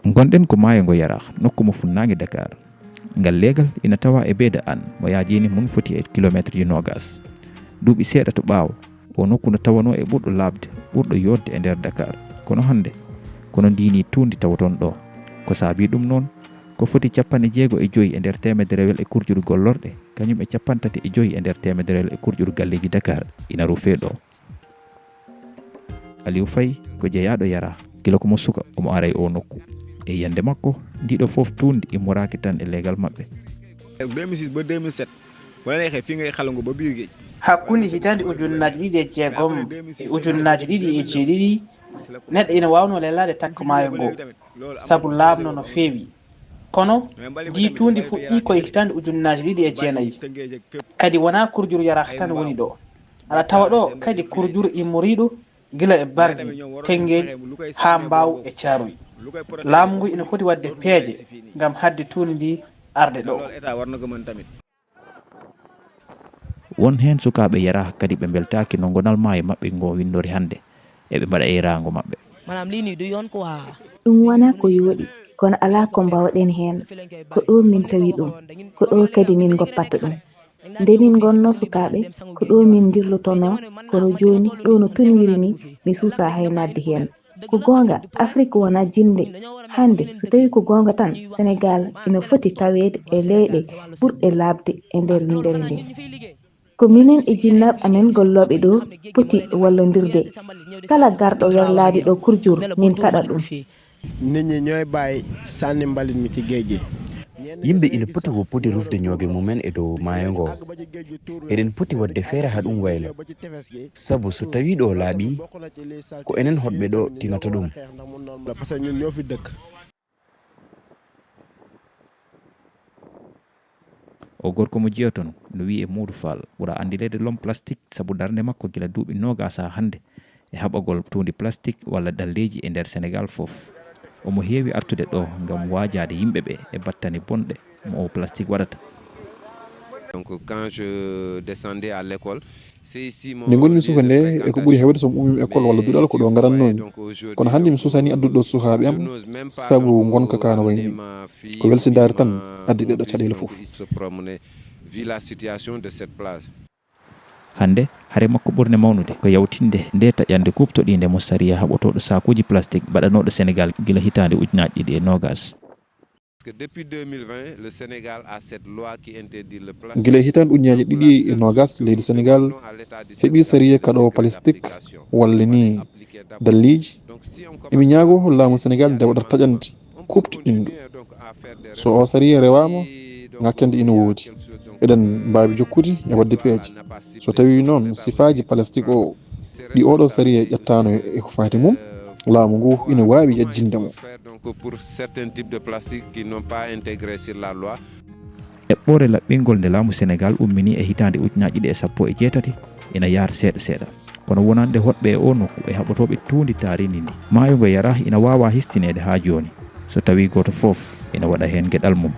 gonɗen ko maayo ngo Yara nokku mo funnaange Dakar ngal leegal ina tawa e beeda an mo yaajini mun foti e kilométre ji nogas duuɓi seeɗa to ɓaawo o nokku no tawano e ɓurɗo laabde ɓurɗo yodde e nder Dakar kono hande kono ndini tuundi tawaton ɗo ko saabi ɗum noon ko foti 65 e nder temederewel e kurjuru gollorɗe kañum e 35 e nder temederewel e kurjuru galleji Dakar ina rufe ɗo. Aliou Faye ko jeeyaɗo Yara gila ko mo suka omo aray o nokku e yande makko ndiɗo fof tuundi immoraki tan e legal maɓɓe 2006 ba 2007 wala neexee fi ngay xalango ba biir géej hakkunde hitande ujunnaji ɗiɗi e jeegom e ujunnaji ɗiɗi e jeeɗiɗi neɗɗo ina wawno lelade takka maayo ngo sabu laamno no feewi kono ndi tuundi fuɗɗi koye hitande ujunnaji ɗiɗi e jeenayyi kadi wona kurjuru Yara tan woni ɗo aɗa tawa ɗo kadi kurjuru immoriɗo gila e Bargny Tengueji ha Mbaw e Thiaroye laamu ngu ina foti wadde peeje ngam hadde tuundi ndi arde ɗo. won hen sukaɓe Yara kadi ɓe beltaki no gonal maayo maɓɓe ngo windori hande eɓe mbaɗa e rango maɓɓe ɗum wona ko yooɗi kono ala ko mbawɗen hen ko ɗo min tawi ɗum ko ɗo kadi min goppata ɗum nde min gonno sukaɓe ko ɗo min dirlotono kono joni ɗo no tonwiri ni mi suusa hay nadde hen ko gonga Afrique wona jinde hande so tawi ko gonga tan Sénégal ina foti tawede e leyɗe ɓurɗe labde e nder windere nde ko minen e jinnaɓe amen golloɓe ɗo poti wallodirde kala garɗo werlade ɗo kurjur min kaɗa ɗum nit ñi ñooy bàyyi sànni mbalit mi ci géej gi yimɓe ina poti woppude rufde ñooge mumen e dow maayo ngo eɗen poti wadde feere ha ɗum wayla sabu so tawi ɗo laaɓi ko enen hoɗɓe ɗo tinata ɗum parce que ñun ñoo fi dëkk o gorko mo jeeyaton no wi e Modou Fall ɓura andilede lom plastique sabu darde makko gila duuɓi nogas ha hande e haɓagol tuundi plastique walla dalleji e nder Sénégal fof omo heewi artude ɗo ngam waajade yimɓeɓe e battane bonɗe mo o plastique waɗata. Donc quand je descendais à l'école nde gonmi suka nde e ko ɓuri hewde somi ummimi école walla duɗal ko ɗo garannomi kono hannde mi susani addude ɗo sukaɓe am sabu gonka ka no wayni ko welsidare tan addi ɗeɗo caɗele fof hande hare makko ɓurne mawnude ko yawtinde nde taƴande kuptoɗinde mo sariya haɓotoɗo sakuji plastique baɗanoɗo Sénégal gila hitande ujunaji ɗiɗi e nogas. Depuis 2020, le Sénégal a cette loi qui interdit le plastique. gila hitande ujunaji ɗiɗi e nogas leydi Sénégal heeɓi sariya kaɗo plastique walla ni dalliji emi ñaago laamu Sénégal nde waɗata taƴande kuptoɗinɗo so o sariya rewama ngakkende ina woodi eɗen mbawi jokkude e wadde peeje so tawi noon sifaji plastique o ɗi oɗo sariya ƴettano e ko fati mum laamu ngu ina wawi yajjinde mo pour certains types de plastique qui n'ont pas intégré sur la loi. eɓɓore laɓɓingol nde laamu Sénégal ummini e hitande ujunaji ɗiɗi e 18 ina yaar seeɗa seeɗa kono wonande hoɗɓe e o nokku e haɓotoɓe tuundi tarini ndi maayo ngo Yara ina wawa histinede ha joni so tawi goto foof ina waɗa hen gueɗal mum.